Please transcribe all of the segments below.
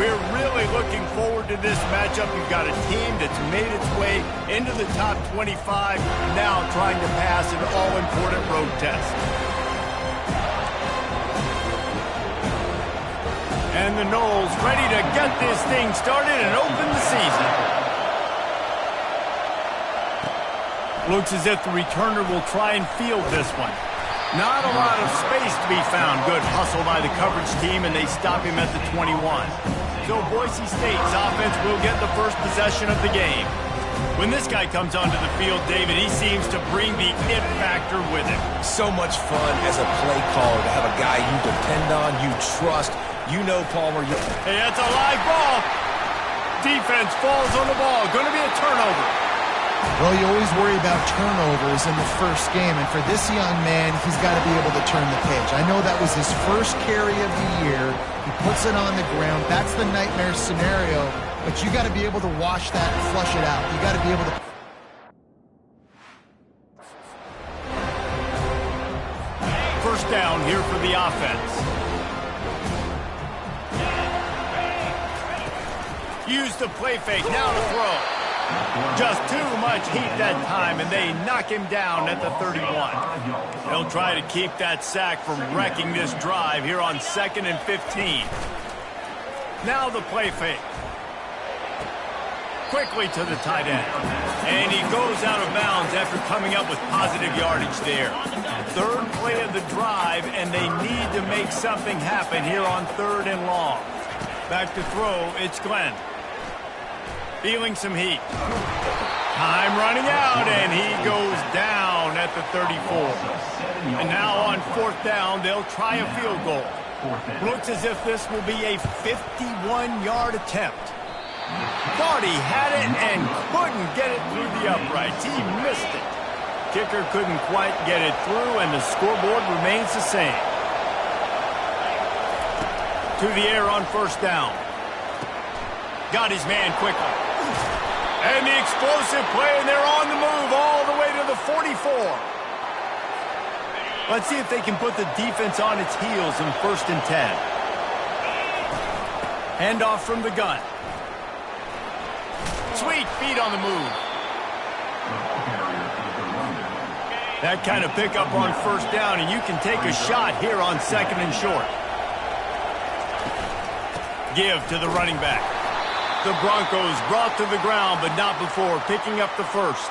We're really looking forward to this matchup. You've got a team that's made its way into the top 25, now trying to pass an all-important road test. And the Noles ready to get this thing started and open the season. Looks as if the returner will try and field this one. Not a lot of space to be found. Good hustle by the coverage team, and they stop him at the 21. So Boise State's offense will get the first possession of the game. When this guy comes onto the field, David, he seems to bring the it factor with him. So much fun as a play caller to have a guy you depend on, you trust. You know, Palmer. Hey, that's a live ball. Defense falls on the ball. Going to be a turnover. Well, you always worry about turnovers in the first game, and for this young man, he's got to be able to turn the page. I know that was his first carry of the year. He puts it on the ground. That's the nightmare scenario, but you got to be able to wash that and flush it out. You got to be able to... First down here for the offense. Use the play fake, now to throw. Just too much heat that time, and they knock him down at the 31. They'll try to keep that sack from wrecking this drive here on 2nd and 15. Now the play fake. Quickly to the tight end. And he goes out of bounds after coming up with positive yardage there. Third play of the drive, and they need to make something happen here on 3rd and long. Back to throw, it's Glenn. Feeling some heat. Time running out, and he goes down at the 34. And now on 4th down, they'll try a field goal. Looks as if this will be a 51-yard attempt. Thought he had it and couldn't get it through the uprights. He missed it. Kicker couldn't quite get it through, and the scoreboard remains the same. To the air on 1st down. Got his man quickly. And the explosive play, and they're on the move all the way to the 44. Let's see if they can put the defense on its heels in 1st and 10. Handoff from the gun. Sweet feet on the move. That kind of pickup on 1st down, and you can take a shot here on 2nd and short. Give to the running back. The Broncos brought to the ground, but not before picking up the first.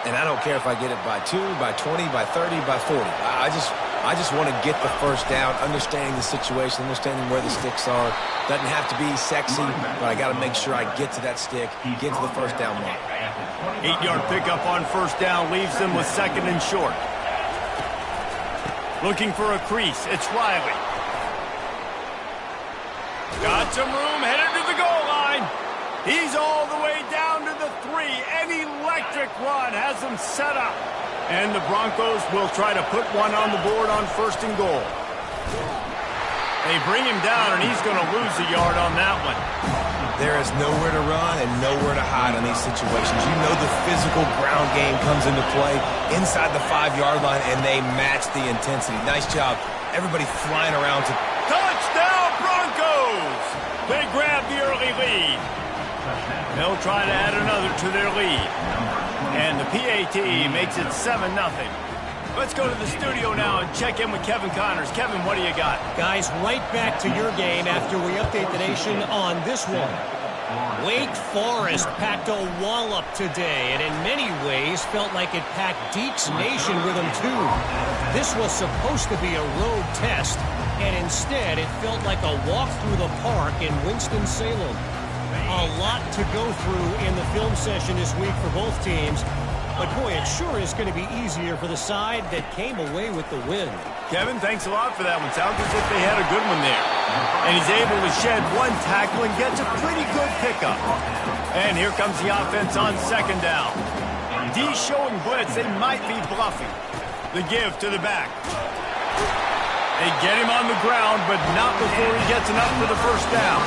And I don't care if I get it by 2, by 20, by 30, by 40. I just want to get the first down, understanding the situation, understanding where the sticks are. Doesn't have to be sexy, but I got to make sure I get to that stick, get to the first down mark. 8-yard pickup on 1st down leaves them with 2nd and short. Looking for a crease, it's Riley. Got some room, headed to the goal line. He's all the way down to the 3. An electric run has them set up. And the Broncos will try to put one on the board on 1st and goal. They bring him down, and he's going to lose a yard on that one. There is nowhere to run and nowhere to hide in these situations. You know the physical ground game comes into play inside the 5-yard line, and they match the intensity. Nice job. Everybody flying around to... Touchdown, Broncos! They grab the early lead. They'll try to add another to their lead. And the PAT makes it 7-0. Let's go to the studio now and check in with Kevin Connors. Kevin, what do you got? Guys, right back to your game after we update the nation on this one. Wake Forest packed a wallop today, and in many ways felt like it packed Deeks Nation with them too. This was supposed to be a road test, and instead it felt like a walk through the park in Winston-Salem. A lot to go through in the film session this week for both teams. But, boy, it sure is going to be easier for the side that came away with the win. Kevin, thanks a lot for that one. Sounds as if they had a good one there. And he's able to shed one tackle and gets a pretty good pickup. And here comes the offense on 2nd down. D showing blitz. They might be bluffing. The give to the back. They get him on the ground, but not before he gets enough for the first down.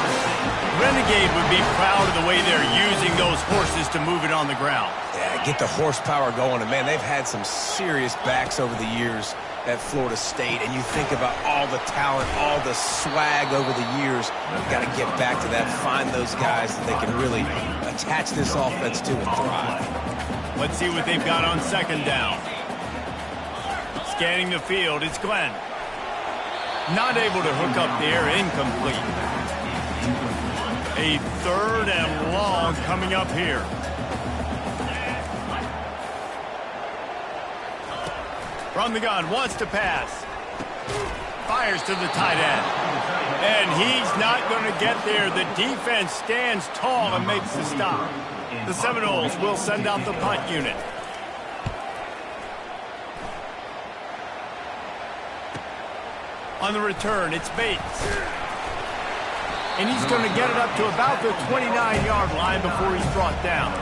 Renegade would be proud of the way they're using those horses to move it on the ground. Yeah, get the horsepower going. And, man, they've had some serious backs over the years. at Florida State, and you think about all the talent, all the swag over the years, you've got to get back to that, find those guys that they can really attach this offense to and thrive. Let's see what they've got on second down. Scanning the field, it's Glenn. Not able to hook up there, incomplete. A 3rd and long coming up here. From the gun, wants to pass. Fires to the tight end. And he's not going to get there. The defense stands tall and makes the stop. The Seminoles will send out the punt unit. On the return, it's Bates. And he's going to get it up to about the 29-yard line before he's brought down.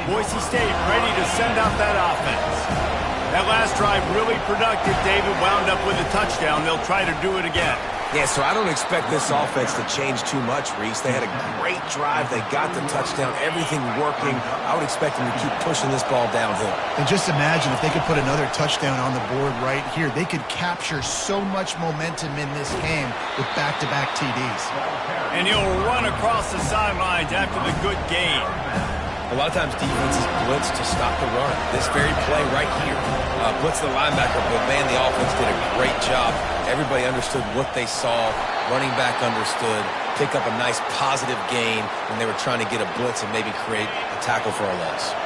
Boise State ready to send out that offense. That last drive really productive. David wound up with a touchdown. They'll try to do it again. Yeah, so I don't expect this offense to change too much, Reese. They had a great drive. They got the touchdown. Everything working. I would expect them to keep pushing this ball downhill. And just imagine if they could put another touchdown on the board right here. They could capture so much momentum in this game with back-to-back TDs. And he'll run across the sidelines after the good gain. A lot of times defenses blitz to stop the run. This very play right here, blitz the linebacker, but man, the offense did a great job. Everybody understood what they saw. Running back understood. Pick up a nice positive gain when they were trying to get a blitz and maybe create a tackle for a loss.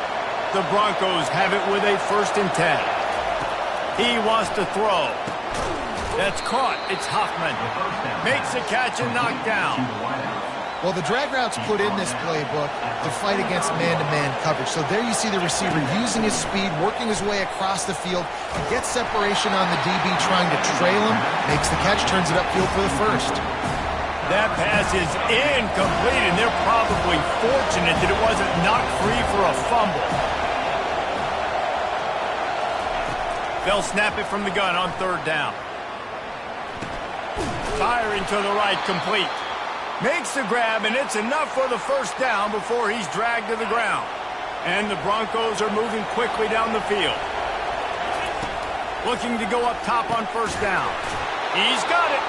The Broncos have it with a 1st and 10. He wants to throw. That's caught. It's Hoffman. Makes a catch and knocked down. Well, the drag routes put in this playbook to fight against man-to-man coverage. So there you see the receiver using his speed, working his way across the field, gets separation on the DB trying to trail him, makes the catch, turns it upfield for the 1st. That pass is incomplete, and they're probably fortunate that it wasn't knocked free for a fumble. They'll snap it from the gun on 3rd down. Firing to the right, complete. Makes the grab, and it's enough for the 1st down before he's dragged to the ground. And the Broncos are moving quickly down the field. Looking to go up top on 1st down. He's got it.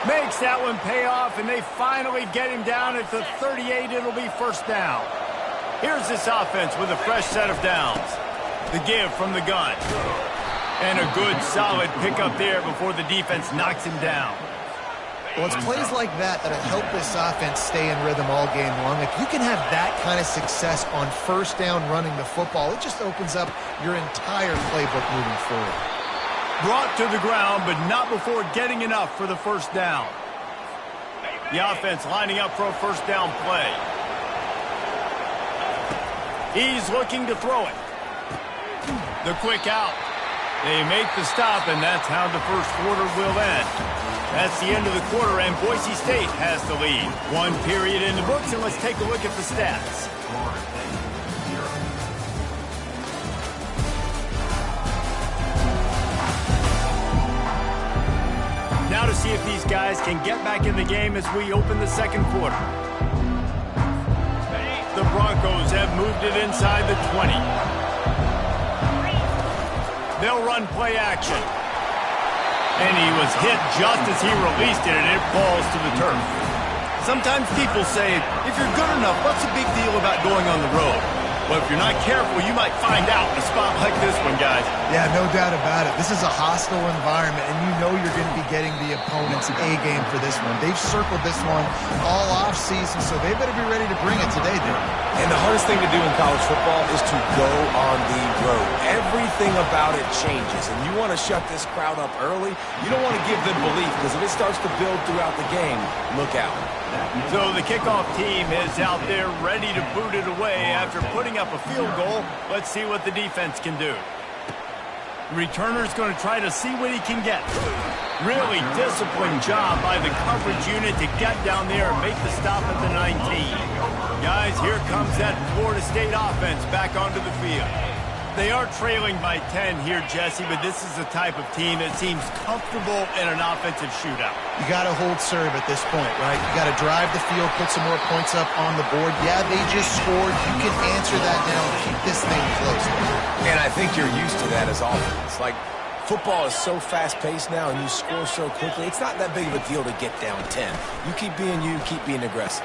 Makes that one pay off, and they finally get him down at the 38. It'll be 1st down. Here's this offense with a fresh set of downs. The give from the gun. And a good, solid pickup there before the defense knocks him down. Well, it's plays like that that'll help this offense stay in rhythm all game long. If you can have that kind of success on 1st down running the football, it just opens up your entire playbook moving forward. Brought to the ground, but not before getting enough for the 1st down. The offense lining up for a 1st down play. He's looking to throw it. The quick out. They make the stop, and that's how the 1st quarter will end. That's the end of the quarter, and Boise State has the lead. 1 period in the books, and let's take a look at the stats. Now to see if these guys can get back in the game as we open the 2nd quarter. The Broncos have moved it inside the 20. They'll run play action. And he was hit just as he released it, and it falls to the turf. Sometimes people say, if you're good enough, what's the big deal about going on the road? Well, if you're not careful, you might find out in a spot like this one, guys. Yeah, no doubt about it. This is a hostile environment, and you know you're going to be getting the opponent's A-game for this one. They've circled this one all off-season, so they better be ready to bring it today, dude. And the hardest thing to do in college football is to go on the road. Everything about it changes, and you want to shut this crowd up early. You don't want to give them belief, because if it starts to build throughout the game, look out. So the kickoff team is out there ready to boot it away after putting up a field goal. Let's see what the defense can do. The returner's going to try to see what he can get. Really disciplined job by the coverage unit to get down there and make the stop at the 19. Guys, here comes that Florida State offense back onto the field. They are trailing by 10 here, Jesse, but this is the type of team that seems comfortable in an offensive shootout. You got to hold serve at this point, right? You got to drive the field, put some more points up on the board. Yeah, they just scored. You can answer that now and keep this thing close. And I think you're used to that as offense. Like, football is so fast-paced now and you score so quickly, it's not that big of a deal to get down 10. You keep being aggressive.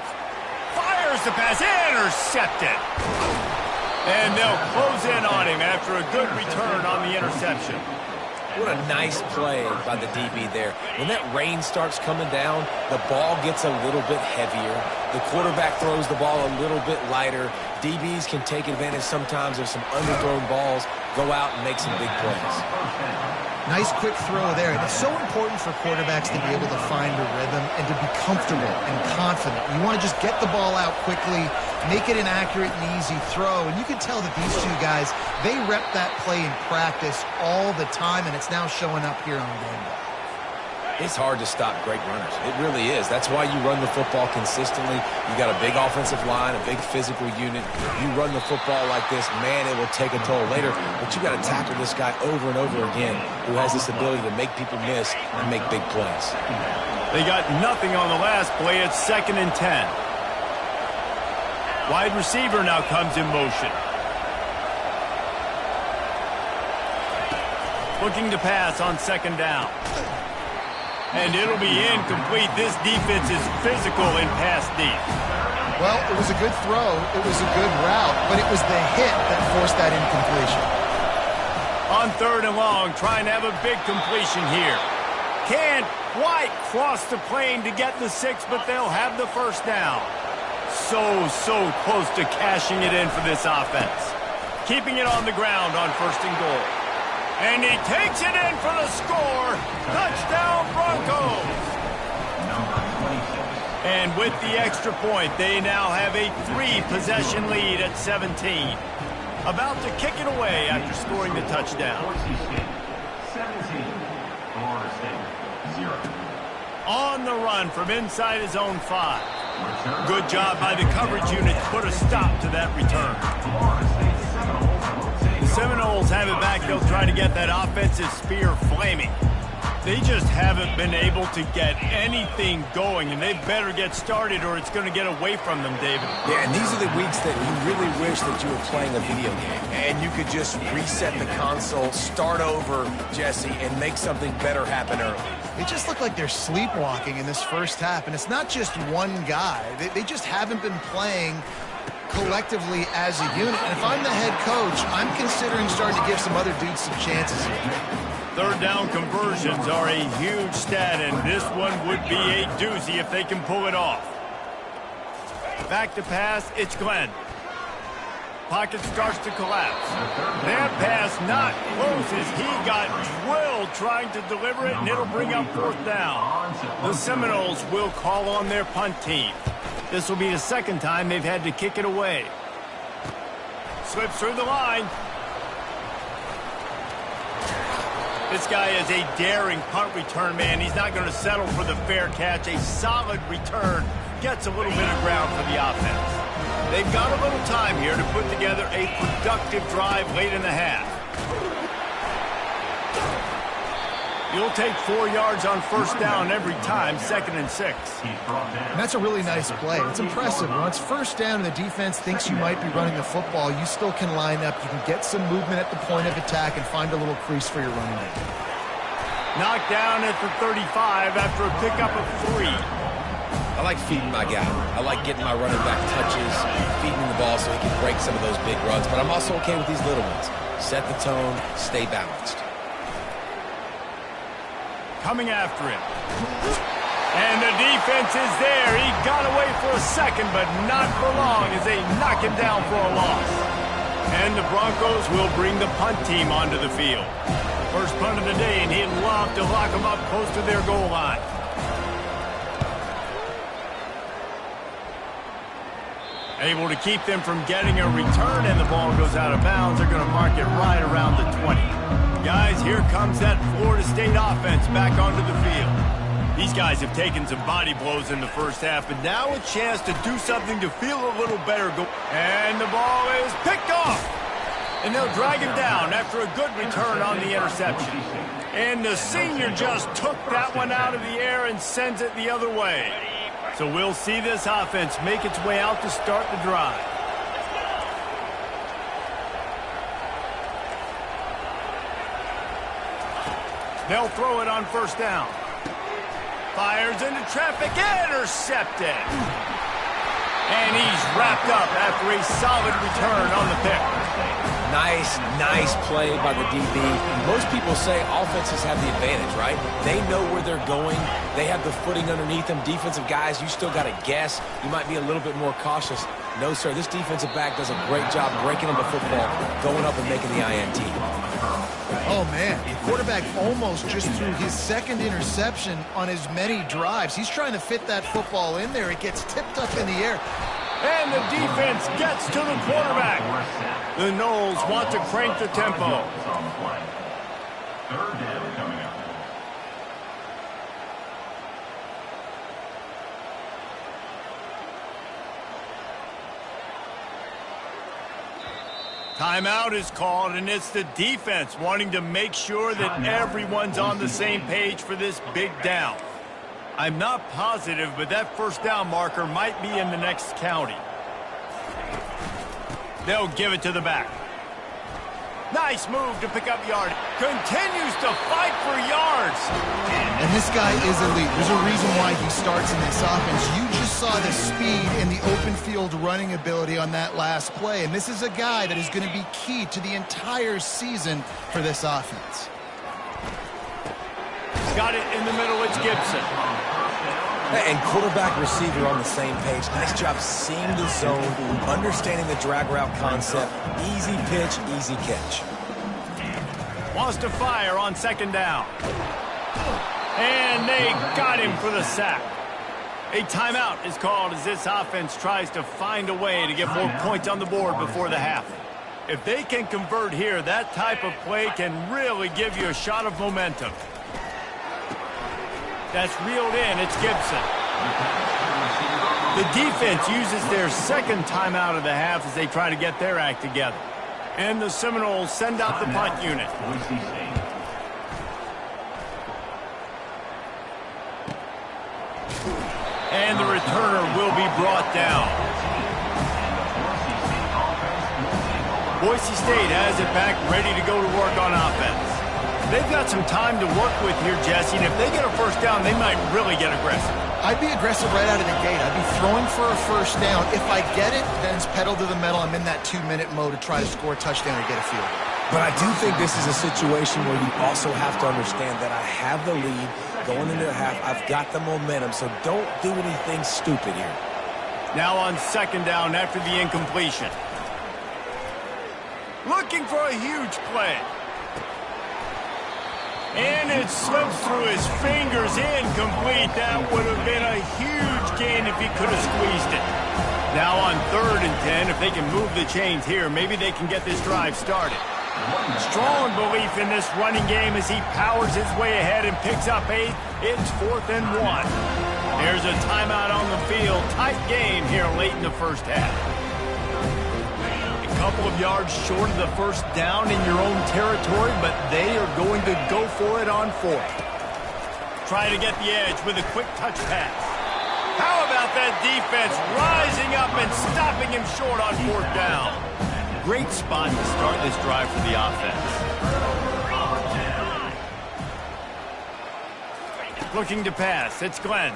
Fires the pass, intercepted. And they'll close in on him after a good return on the interception. What a nice play by the DB there. When that rain starts coming down, the ball gets a little bit heavier. The quarterback throws the ball a little bit lighter. DBs can take advantage sometimes of some underthrown balls, go out and make some big plays. Nice quick throw there. And it's so important for quarterbacks to be able to find a rhythm and to be comfortable and confident. You want to just get the ball out quickly, make it an accurate and easy throw. And you can tell that these two guys, they rep that play in practice all the time, and it's now showing up here on game day. It's hard to stop great runners. It really is. That's why you run the football consistently. You got a big offensive line, a big physical unit. You run the football like this, man, it will take a toll later. But you got to tackle this guy over and over again who has this ability to make people miss and make big plays. They got nothing on the last play. It's 2nd and 10. Wide receiver now comes in motion. Looking to pass on 2nd down. And it'll be incomplete. This defense is physical in pass deep. Well, it was a good throw. It was a good route, but it was the hit that forced that incompletion. On 3rd and long, trying to have a big completion here. Can't quite cross the plane to get the 6, but they'll have the 1st down. So close to cashing it in for this offense. Keeping it on the ground on 1st and goal. And he takes it in for the score. Touchdown, Broncos. And with the extra point, they now have a 3-possession lead at 17. About to kick it away after scoring the touchdown. 17, Florida State, 0. On the run from inside his own 5. Good job by the coverage unit to put a stop to that return. The Seminoles have it back. They'll try to get that offensive spear flaming. They just haven't been able to get anything going, and they better get started or it's going to get away from them, David. Yeah, and these are the weeks that you really wish that you were playing a video game and you could just reset the console, start over, Jesse, and make something better happen early. They just look like they're sleepwalking in this first half, and it's not just one guy. They just haven't been playing collectively as a unit. And if I'm the head coach, I'm considering starting to give some other dudes some chances here. 3rd down conversions are a huge stat, and this one would be a doozy if they can pull it off. Back to pass, it's Glenn. Pocket starts to collapse. That pass not close as he got drilled trying to deliver it, and it'll bring up 4th down. The Seminoles will call on their punt team. This will be the 2nd time they've had to kick it away. Slips through the line. This guy is a daring punt return man. He's not going to settle for the fair catch. A solid return gets a little bit of ground for the offense. They've got a little time here to put together a productive drive late in the half. You'll take 4 yards on 1st down every time, 2nd and 6. And that's a really nice play. It's impressive. When it's 1st down and the defense thinks you might be running the football, you still can line up. You can get some movement at the point of attack and find a little crease for your running back. Knocked down at the 35 after a pickup of 3. I like feeding my guy. I like getting my running back touches, feeding the ball so he can break some of those big runs. But I'm also okay with these little ones. Set the tone, stay balanced. Coming after him. And the defense is there. He got away for a second, but not for long as they knock him down for a loss. And the Broncos will bring the punt team onto the field. First punt of the day, and he'd love to lock them up close to their goal line. Able to keep them from getting a return, and the ball goes out of bounds. They're going to mark it right around the 20. Guys, here comes that Florida State offense back onto the field. These guys have taken some body blows in the first half, but now a chance to do something to feel a little better. And the ball is picked off. And they'll drag him down after a good return on the interception. And the senior just took that one out of the air and sends it the other way. So we'll see this offense make its way out to start the drive. They'll throw it on first down. Fires into traffic, intercepted. And he's wrapped up after a solid return on the pick. Nice play by the DB. Most people say offenses have the advantage, right? They know where they're going. They have the footing underneath them. Defensive guys, you still got to guess. You might be a little bit more cautious. No, sir, this defensive back does a great job breaking on the football, going up and making the INT. Oh, man, the quarterback almost just threw his second interception on as many drives. He's trying to fit that football in there. It gets tipped up in the air. And the defense gets to the quarterback. The Noles want to crank the tempo. Third down coming up. Timeout is called, and it's the defense wanting to make sure that everyone's on the same page for this big down. I'm not positive, but that first down marker might be in the next county. They'll give it to the back. Nice move to pick up yard. Continues to fight for yards. And this guy is elite. There's a reason why he starts in this offense. You just saw the speed and the open field running ability on that last play. And this is a guy that is going to be key to the entire season for this offense. Got it in the middle. It's Gibson. And quarterback receiver on the same page. Nice job seeing the zone, understanding the drag route concept. Easy pitch, easy catch. Wants to fire on second down. And they got him for the sack. A timeout is called as this offense tries to find a way to get more points on the board before the half. If they can convert here, that type of play can really give you a shot of momentum. That's reeled in. It's Gibson. The defense uses their second timeout of the half as they try to get their act together. And the Seminoles send out the punt unit. And the returner will be brought down. Boise State has it back, ready to go to work on offense. They've got some time to work with here, Jesse, and if they get a first down, they might really get aggressive. I'd be aggressive right out of the gate. I'd be throwing for a first down. If I get it, then it's pedal to the metal. I'm in that 2-minute mode to try to score a touchdown or get a field. But I do think this is a situation where you also have to understand that I have the lead going into the half. I've got the momentum, so don't do anything stupid here. Now on second down after the incompletion. Looking for a huge play. And it slips through his fingers, incomplete. That would have been a huge gain if he could have squeezed it. Now on 3rd and 10, if they can move the chains here, maybe they can get this drive started. Strong belief in this running game as he powers his way ahead and picks up 8. It's 4th and 1. There's a timeout on the field. Tight game here late in the first half. Couple of yards short of the first down in your own territory, but they are going to go for it on 4th. Try to get the edge with a quick touch pass. How about that defense rising up and stopping him short on 4th down? Great spot to start this drive for the offense. Looking to pass. It's Glenn.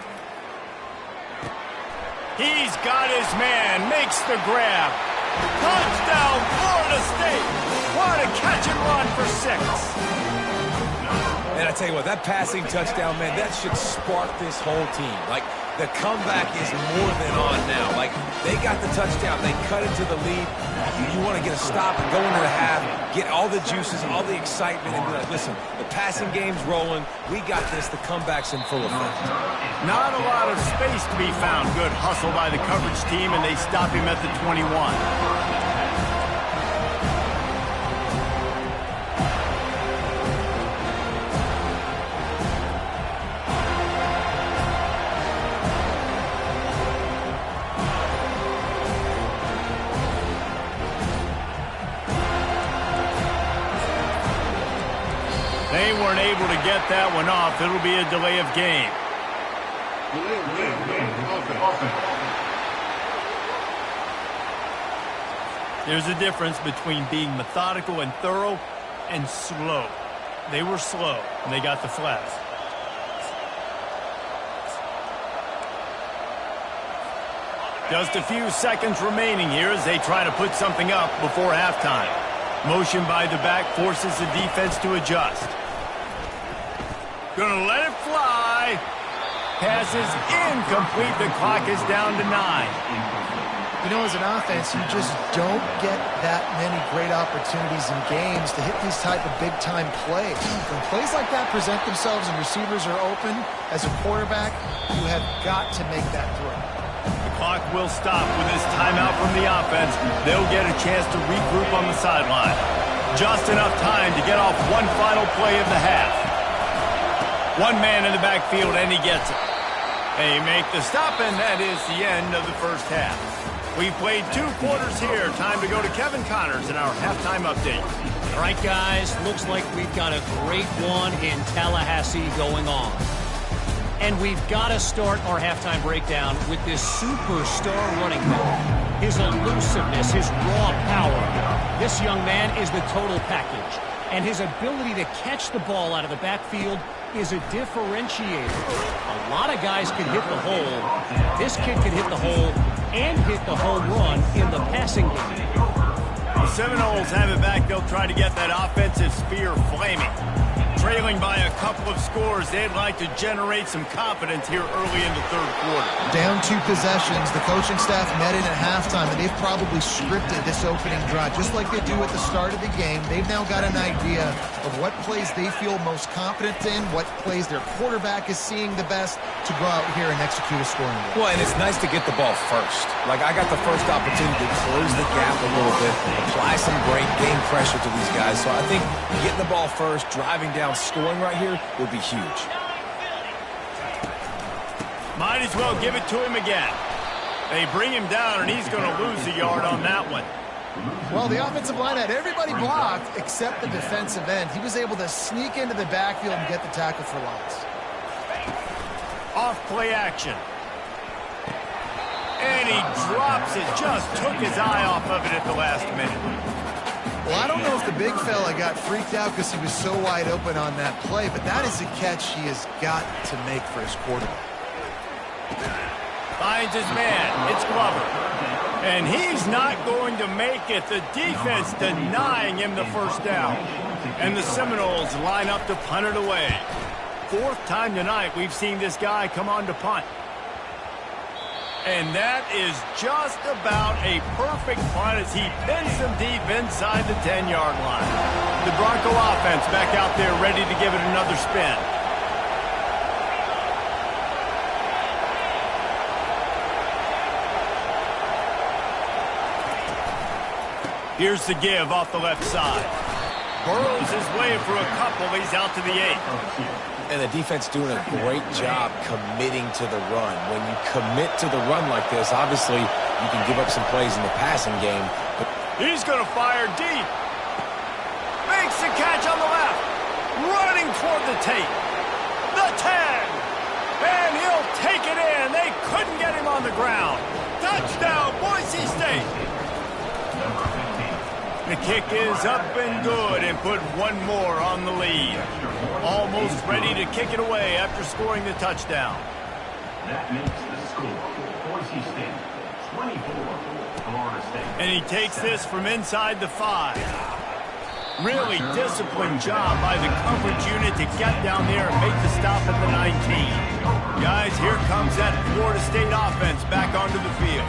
He's got his man. Makes the grab. Touchdown, Florida State. What a catch and run for 6. And I tell you what, that passing touchdown, man, that should spark this whole team. Like, the comeback is more than on now. Like, they got the touchdown. They cut into the lead. You want to get a stop and go into the half, get all the juices, all the excitement, and be like, listen, the passing game's rolling. We got this. The comeback's in full effect. Not a lot of space to be found. Good hustle by the coverage team, and they stop him at the 21. weren't able to get that one off. It'll be a delay of game. There's a difference between being methodical and thorough and slow. They were slow, and they got the flag. Just a few seconds remaining here as they try to put something up before halftime. Motion by the back forces the defense to adjust. Gonna let it fly. Pass is incomplete. The clock is down to 9. You know, as an offense, you just don't get that many great opportunities in games to hit these type of big-time plays. When plays like that present themselves and receivers are open, as a quarterback, you have got to make that throw. The clock will stop with this timeout from the offense. They'll get a chance to regroup on the sideline. Just enough time to get off one final play of the half. One man in the backfield, and he gets it. They make the stop, and that is the end of the first half. We've played 2 quarters here. Time to go to Kevin Connors in our halftime update. All right, guys, looks like we've got a great one in Tallahassee going on. And we've got to start our halftime breakdown with this superstar running back. His elusiveness, his raw power. This young man is the total package. And his ability to catch the ball out of the backfield is a differentiator. A lot of guys can hit the hole. This kid can hit the hole and hit the home run in the passing game. The Seminoles have it back. They'll try to get that offensive spear flaming. Trailing by a couple of scores, they'd like to generate some confidence here early in the third quarter. Down 2 possessions, the coaching staff met in at halftime, and they've probably scripted this opening drive. Just like they do at the start of the game, they've now got an idea of what plays they feel most confident in, what plays their quarterback is seeing the best to go out here and execute a scoring goal. Well, and it's nice to get the ball first. Like, I got the first opportunity to close the gap a little bit, apply some great game pressure to these guys. So I think getting the ball first, driving down, scoring right here would be huge. Might as well give it to him again. They bring him down, and he's going to lose a yard on that one. Well, the offensive line had everybody blocked except the defensive end. He was able to sneak into the backfield and get the tackle for loss. Off play action. And he drops it. Just took his eye off of it at the last minute. Well, I don't know if the big fella got freaked out because he was so wide open on that play, but that is a catch he has got to make for his quarterback. Finds his man. It's Glover. And he's not going to make it. The defense denying him the first down. And the Seminoles line up to punt it away. 4th time tonight we've seen this guy come on to punt. And that is just about a perfect punt as he pins them deep inside the 10-yard line. The Bronco offense back out there ready to give it another spin. Here's the give off the left side. Burrows is waiting for a couple. He's out to the 8. And the defense doing a great job committing to the run. When you commit to the run like this, obviously you can give up some plays in the passing game. But he's going to fire deep. Makes the catch on the left. Running toward the tape. The 10. And he'll take it in. They couldn't get him on the ground. Touchdown, Boise State. The kick is up and good and put one more on the lead. Almost ready to kick it away after scoring the touchdown. That makes the score. Boise State, 24, Florida State. And he takes this from inside the 5. Really disciplined job by the coverage unit to get down there and make the stop at the 19. Guys, here comes that Florida State offense back onto the field.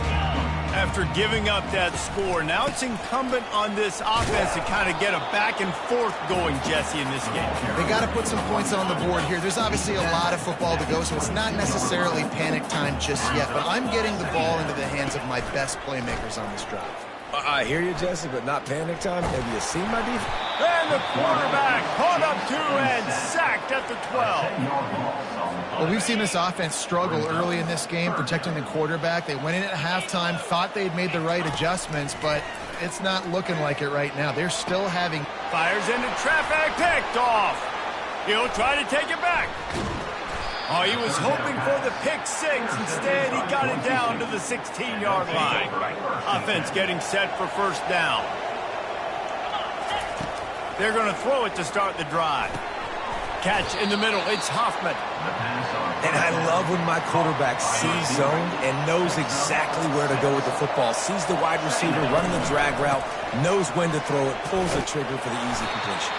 After giving up that score, now it's incumbent on this offense to kind of get a back and forth going, Jesse, in this game. They got to put some points on the board here. There's obviously a lot of football to go, so it's not necessarily panic time just yet, but I'm getting the ball into the hands of my best playmakers on this drive. I hear you, Jesse, but not panic time. Have you seen my defense? And the quarterback caught up to and sacked at the 12. Well, we've seen this offense struggle early in this game, protecting the quarterback. They went in at halftime, thought they'd made the right adjustments, but it's not looking like it right now. They're still having... Fires into traffic, picked off. He'll try to take it back. Oh, he was hoping for the pick six. Instead, he got it down to the 16-yard line. Offense getting set for first down. They're going to throw it to start the drive. Catch in the middle. It's Hoffman. And I love when my quarterback sees zone and knows exactly where to go with the football. Sees the wide receiver running the drag route, knows when to throw it, pulls the trigger for the easy completion.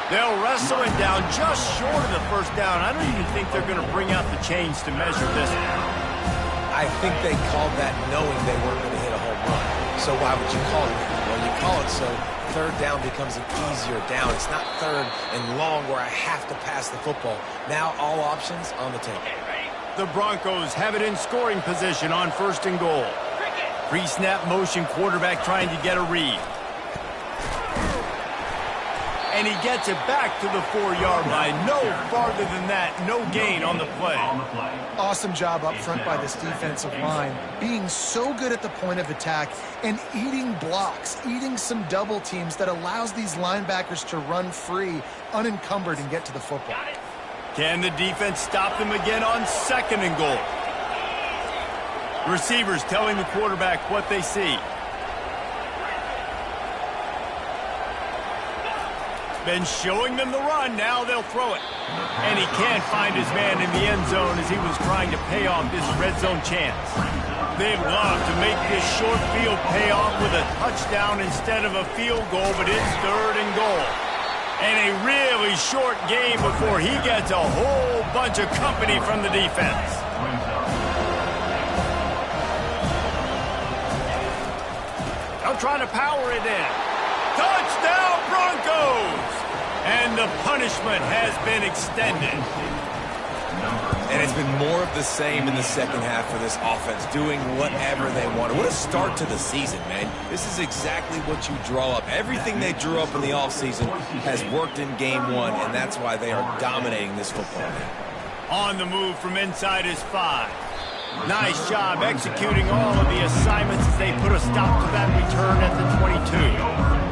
They'll wrestle it down just short of the first down. I don't even think they're going to bring out the chains to measure this one. I think they called that knowing they weren't going to hit a home run. So why would you call it that? Well, you call it so third down becomes an easier down. It's not third and long where I have to pass the football. Now all options on the table. The Broncos have it in scoring position on first and goal. Pre-snap motion, quarterback trying to get a read. And he gets it back to the 4-yard line. No farther than that. No gain on the play. Awesome job up front by this defensive line, being so good at the point of attack and eating blocks, eating some double teams that allows these linebackers to run free, unencumbered, and get to the football. Can the defense stop them again on second and goal? Receivers telling the quarterback what they see. Been showing them the run, now they'll throw it. And he can't find his man in the end zone as he was trying to pay off this red zone chance. They'd love to make this short field pay off with a touchdown instead of a field goal, but it's third and goal. And a really short game before he gets a whole bunch of company from the defense. I'm trying to power it in. Touchdown, Broncos! And the punishment has been extended. And it's been more of the same in the second half for this offense, doing whatever they want. What a start to the season, man. This is exactly what you draw up. Everything they drew up in the offseason has worked in game one, and that's why they are dominating this football game. On the move from inside his 5. Nice job executing all of the assignments as they put a stop to that return at the 22.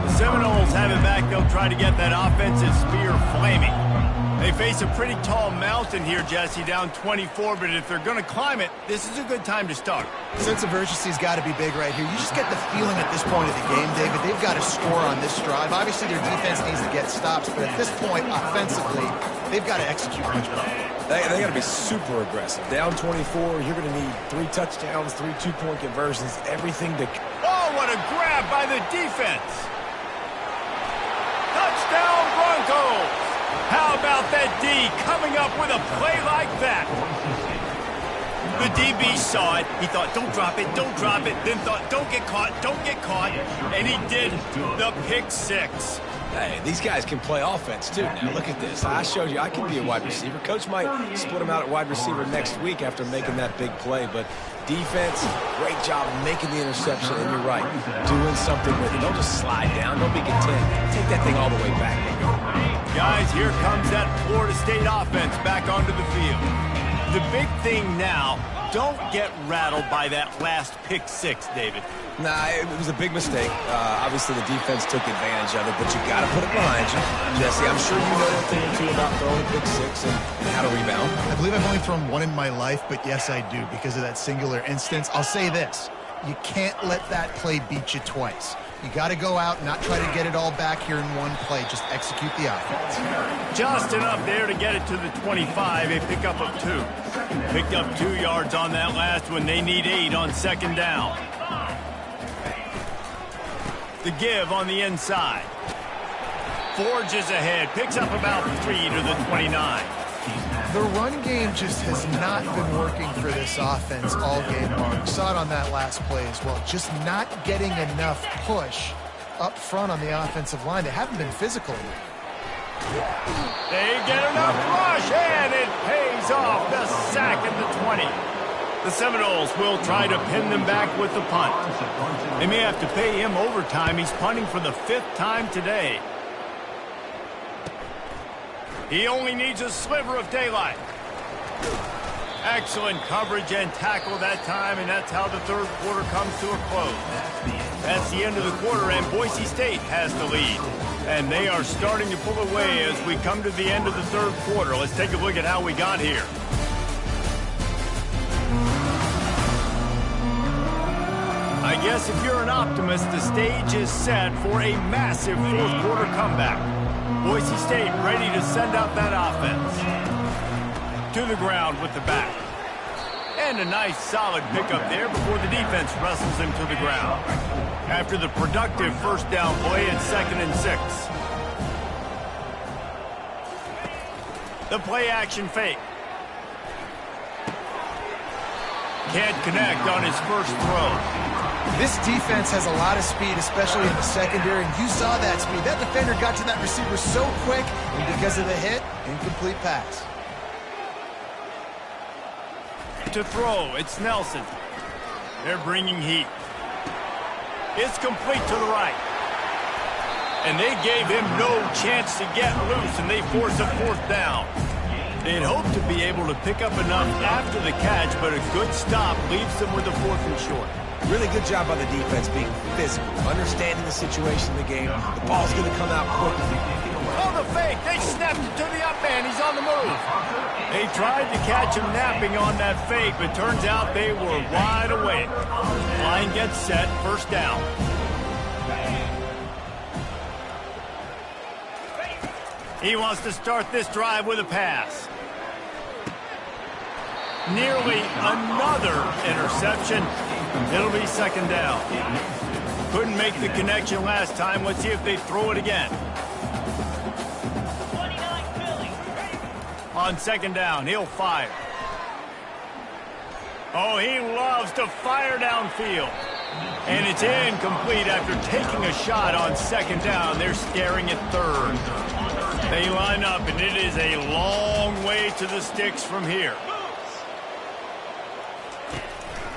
The Seminoles have it back. They'll try to get that offensive spear flaming. They face a pretty tall mountain here, Jesse, down 24, but if they're going to climb it, this is a good time to start. Sense of urgency's got to be big right here. You just get the feeling at this point of the game, David, they've got to score on this drive. Obviously, their defense needs to get stops, but at this point, offensively, they've got to execute much better. They got to be super aggressive. Down 24, you're going to need 3 touchdowns, 3 two-point conversions, everything to... Oh, what a grab by the defense! Touchdown, Broncos! How about that D coming up with a play like that? The DB saw it. He thought, don't drop it, then thought, don't get caught, and he did the pick 6. Hey, these guys can play offense, too. Now, look at this. I showed you I can be a wide receiver. Coach might split him out at wide receiver next week after making that big play. But defense, great job making the interception. And you're right, doing something with it. Don't just slide down. Don't be content. Take that thing all the way back. Guys, here comes that Florida State offense back onto the field. The big thing now, don't get rattled by that last pick 6, David. Nah, it was a big mistake. Obviously, the defense took advantage of it, but you got to put it behind you. Jesse, I'm sure you know a thing or two about throwing pick 6 and how to rebound. I believe I've only thrown one in my life, but yes, I do because of that singular instance. I'll say this. You can't let that play beat you twice. You got to go out and not try to get it all back here in one play. Just execute the offense. Just enough there to get it to the 25, a pickup of 2. Picked up 2 yards on that last one. They need 8 on second down. The give on the inside. Forges ahead. Picks up about 3 to the 29. The run game just has not been working for this offense all game long. Saw it on that last play as well. Just not getting enough push up front on the offensive line. They haven't been physical enough. They get enough rush, and it pays off. The sack at the 20. The Seminoles will try to pin them back with the punt. They may have to pay him overtime. He's punting for the 5th time today. He only needs a sliver of daylight. Excellent coverage and tackle that time, and that's how the third quarter comes to a close. That's the end of the quarter, and Boise State has the lead. And they are starting to pull away as we come to the end of the third quarter. Let's take a look at how we got here. I guess if you're an optimist, the stage is set for a massive fourth quarter comeback. Boise State ready to send out that offense. To the ground with the back. And a nice solid pickup there before the defense wrestles him to the ground. After the productive first down play at 2nd and 6. The play action fake. Can't connect on his first throw. This defense has a lot of speed, especially in the secondary, and you saw that speed. That defender got to that receiver so quick, and because of the hit, incomplete pass. To throw, it's Nelson. They're bringing heat. It's complete to the right. And they gave him no chance to get loose, and they force a fourth down. They'd hoped to be able to pick up enough after the catch, but a good stop leaves them with a 4th and short. Really good job by the defense being physical, understanding the situation in the game. The ball's going to come out quickly. Oh, the fake. They snapped it to the up man. He's on the move. They tried to catch him napping on that fake, but turns out they were wide awake. Line gets set. First down. He wants to start this drive with a pass. Nearly another interception. It'll be 2nd down. Couldn't make the connection last time. Let's see if they throw it again. On 2nd down, he'll fire. Oh, he loves to fire downfield. And it's incomplete after taking a shot on 2nd down. They're staring at 3rd. They line up, and it is a long way to the sticks from here.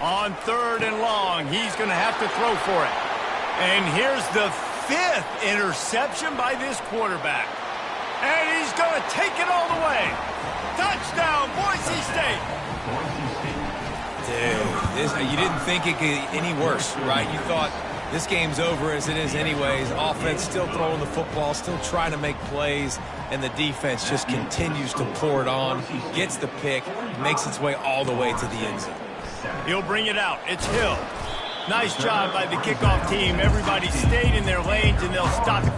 On 3rd and long, he's going to have to throw for it. And here's the 5th interception by this quarterback. And he's going to take it all the way. Touchdown, Boise State. Dude, you didn't think it could get any worse, right? You thought this game's over as it is anyways. Offense still throwing the football, still trying to make plays, and the defense just continues to pour it on, gets the pick, makes its way all the way to the end zone. He'll bring it out. It's Hill. Nice job by the kickoff team. Everybody stayed in their lanes, and they'll stop it.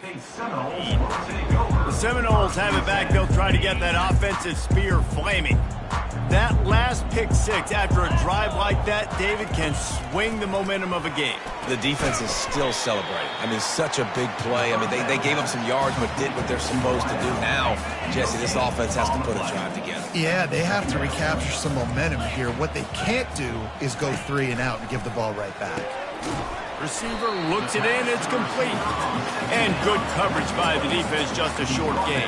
The Seminoles have it back. They'll try to get that offensive spear flaming. That last pick 6 after a drive like that, David, can swing the momentum of a game. The defense is still celebrating. I mean, such a big play. I mean, they gave up some yards but did what they're supposed to do. Now, Jesse, this offense has to put a drive together. Yeah, they have to recapture some momentum here. What they can't do is go 3 and out and give the ball right back. Receiver looks it in, it's complete. And good coverage by the defense, just a short gain.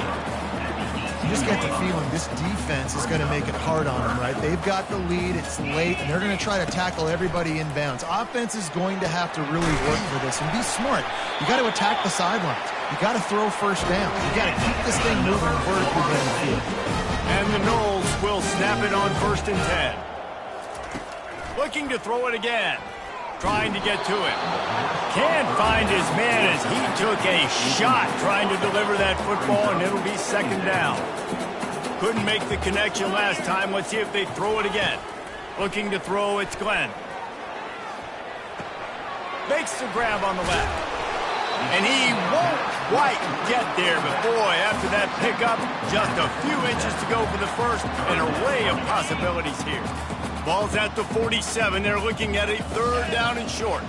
You just get the feeling this defense is going to make it hard on them, right? They've got the lead, it's late, and they're going to try to tackle everybody inbounds. Offense is going to have to really work for this and be smart. You got to attack the sidelines. You got to throw first down. You got to keep this thing moving vertically down the field. And the Noles will snap it on 1st and 10. Looking to throw it again. Trying to get to it. Can't find his man as he took a shot trying to deliver that football, and it'll be 2nd down. Couldn't make the connection last time. Let's see if they throw it again. Looking to throw, it's Glenn. Makes the grab on the left. And he won't quite get there, but boy, after that pickup, just a few inches to go for the first. An array of possibilities here. Ball's at the 47. They're looking at a 3rd down and short.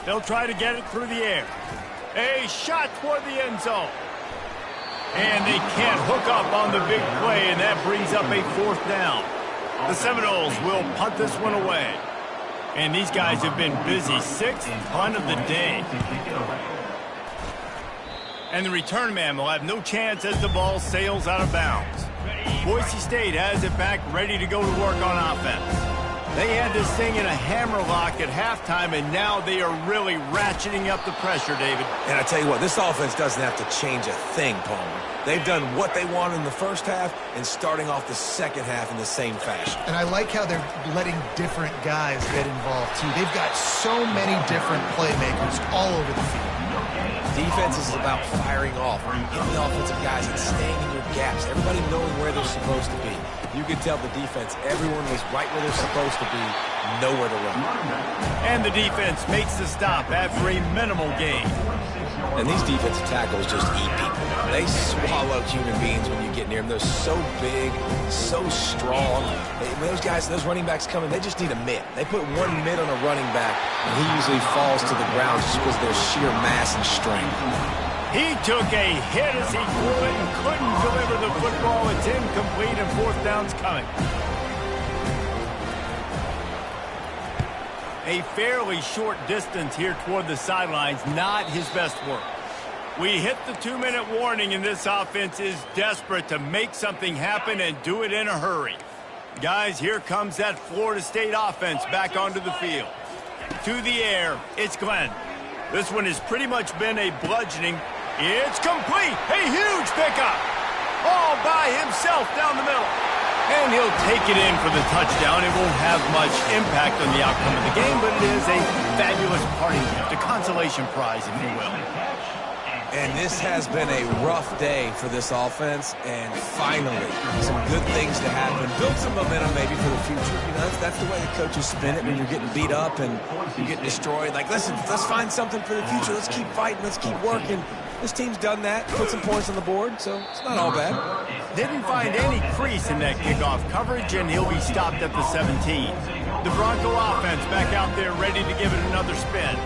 They'll try to get it through the air. A shot toward the end zone. And they can't hook up on the big play, and that brings up a 4th down. The Seminoles will punt this one away. And these guys have been busy. 6th punt of the day. And the return man will have no chance as the ball sails out of bounds. Boise State has it back, ready to go to work on offense. They had this thing in a hammerlock at halftime, and now they are really ratcheting up the pressure, David. And I tell you what, this offense doesn't have to change a thing, Palmer. They've done what they wanted in the first half and starting off the second half in the same fashion. And I like how they're letting different guys get involved, too. They've got so many different playmakers all over the field. Defense is about firing off, hitting the offensive guys and staying in your gaps, everybody knowing where they're supposed to be. You could tell the defense, everyone was right where they're supposed to be, nowhere to run. And the defense makes the stop after a minimal gain. And these defensive tackles just eat people. They swallow human beings when you get near them. They're so big, so strong. When those guys, those running backs come in, they just need a mitt. They put one mitt on a running back, and he usually falls to the ground just because of their sheer mass and strength. He took a hit as he threw it and couldn't deliver the football. It's incomplete, and 4th down's coming. A fairly short distance here toward the sidelines, not his best work. We hit the 2-minute warning, and this offense is desperate to make something happen and do it in a hurry. Guys, here comes that Florida State offense back onto the field. To the air, it's Glenn. This one has pretty much been a bludgeoning. It's complete. A huge pickup. All by himself down the middle. And he'll take it in for the touchdown. It won't have much impact on the outcome of the game, but it is a fabulous parting gift, a consolation prize, if you will. And this has been a rough day for this offense, and finally, some good things to happen. Build some momentum maybe for the future. You know, that's the way the coaches spin it when you're getting beat up and you're getting destroyed. Like, listen, let's find something for the future. Let's keep fighting. Let's keep working. This team's done that, put some points on the board, so it's not all bad. Didn't find any crease in that kickoff coverage, and he'll be stopped at the 17. The Bronco offense back out there ready to give it another spin.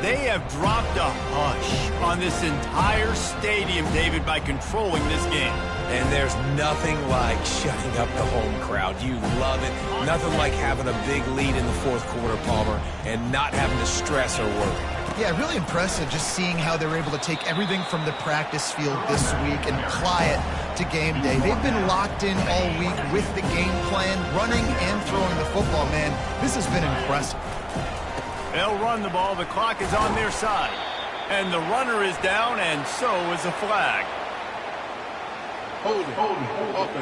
They have dropped a hush on this entire stadium, David, by controlling this game. And there's nothing like shutting up the home crowd. You love it. Nothing like having a big lead in the 4th quarter, Palmer, and not having to stress or worry. Yeah, really impressive just seeing how they're able to take everything from the practice field this week and apply it to game day. They've been locked in all week with the game plan, running and throwing the football, man. This has been impressive. They'll run the ball. The clock is on their side. And the runner is down, and so is a flag. Hold it. Open.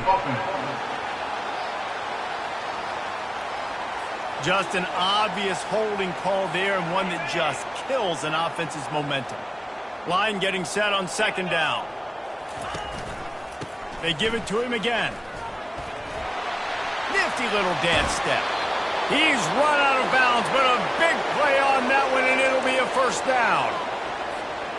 Just an obvious holding call there, and one that just kills an offense's momentum. Line getting set on 2nd down. They give it to him again. Nifty little dance step. He's run out of bounds, but a big play on that one, and it'll be a 1st down.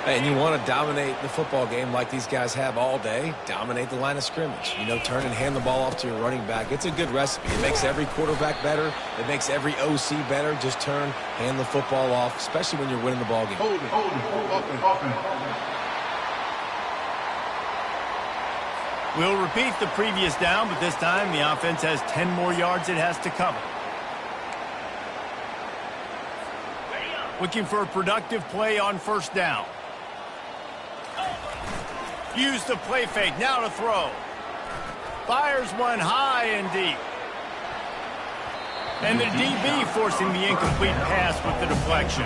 And you want to dominate the football game like these guys have all day, dominate the line of scrimmage. You know, turn and hand the ball off to your running back. It's a good recipe. It makes every quarterback better. It makes every OC better. Just turn, hand the football off, especially when you're winning the ball game. Hold it. Open. We'll repeat the previous down, but this time the offense has 10 more yards it has to cover. Looking for a productive play on 1st down. Use the play fake, now to throw. Fires one high and deep. And the DB forcing the incomplete pass with the deflection.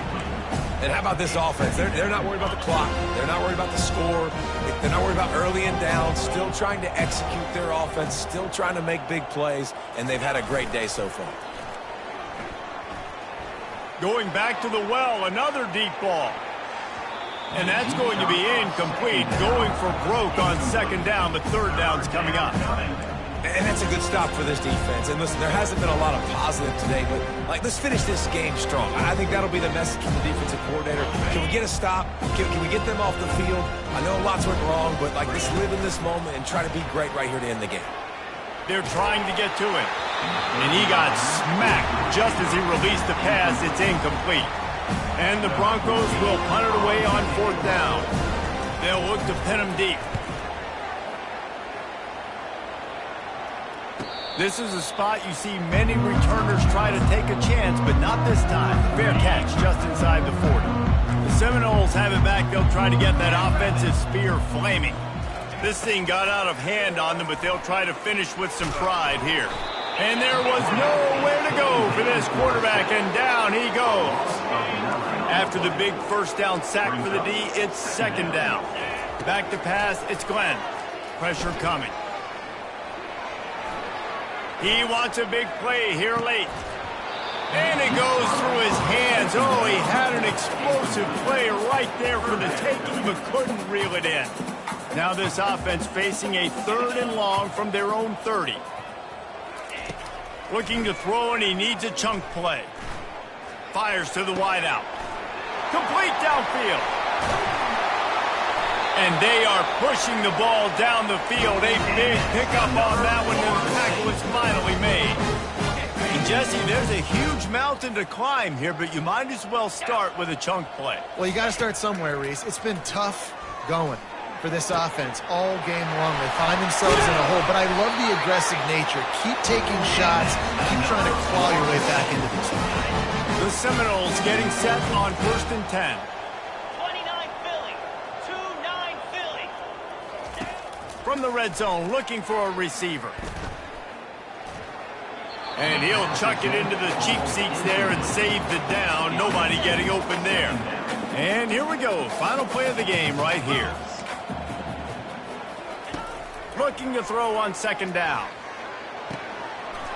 And how about this offense? They're not worried about the clock. They're not worried about the score. They're not worried about early and down. Still trying to execute their offense. Still trying to make big plays. And they've had a great day so far. Going back to the well, another deep ball. And that's going to be incomplete. Going for broke on 2nd down, but 3rd down's coming up. And that's a good stop for this defense. And listen, there hasn't been a lot of positive today, but let's finish this game strong. I think that'll be the message from the defensive coordinator. Can we get a stop? Can we get them off the field? I know lots went wrong, but let's live in this moment and try to be great right here to end the game. They're trying to get to it. And he got smacked just as he released the pass. It's incomplete. And the Broncos will punt it away on 4th down. They'll look to pin him deep. This is a spot you see many returners try to take a chance, but not this time. Fair catch just inside the 40. The Seminoles have it back. They'll try to get that offensive spear flaming. This thing got out of hand on them, but they'll try to finish with some pride here. And there was nowhere to go for this quarterback, and down he goes. After the big first down sack for the D, it's 2nd down. Back to pass, it's Glenn. Pressure coming. He wants a big play here late. And it goes through his hands. Oh, he had an explosive play right there for the taking, but couldn't reel it in. Now this offense facing a 3rd and long from their own 30. Looking to throw, and he needs a chunk play. Fires to the wideout. Complete downfield. And they are pushing the ball down the field. A big pickup on that one, and the tackle is finally made. And Jesse, there's a huge mountain to climb here, but you might as well start with a chunk play. Well, you got to start somewhere, Reese. It's been tough going for this offense all game long. They find themselves in a hole, but I love the aggressive nature. Keep taking shots. Keep trying to claw your way back into this one. The Seminoles getting set on 1st and 10. 29 Philly. 2-9 Philly. From the red zone, looking for a receiver. And he'll chuck it into the cheap seats there and save the down. Nobody getting open there. And here we go. Final play of the game right here. Looking to throw on 2nd down.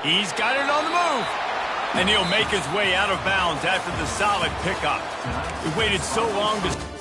He's got it on the move. And he'll make his way out of bounds after the solid pickup. He waited so long to...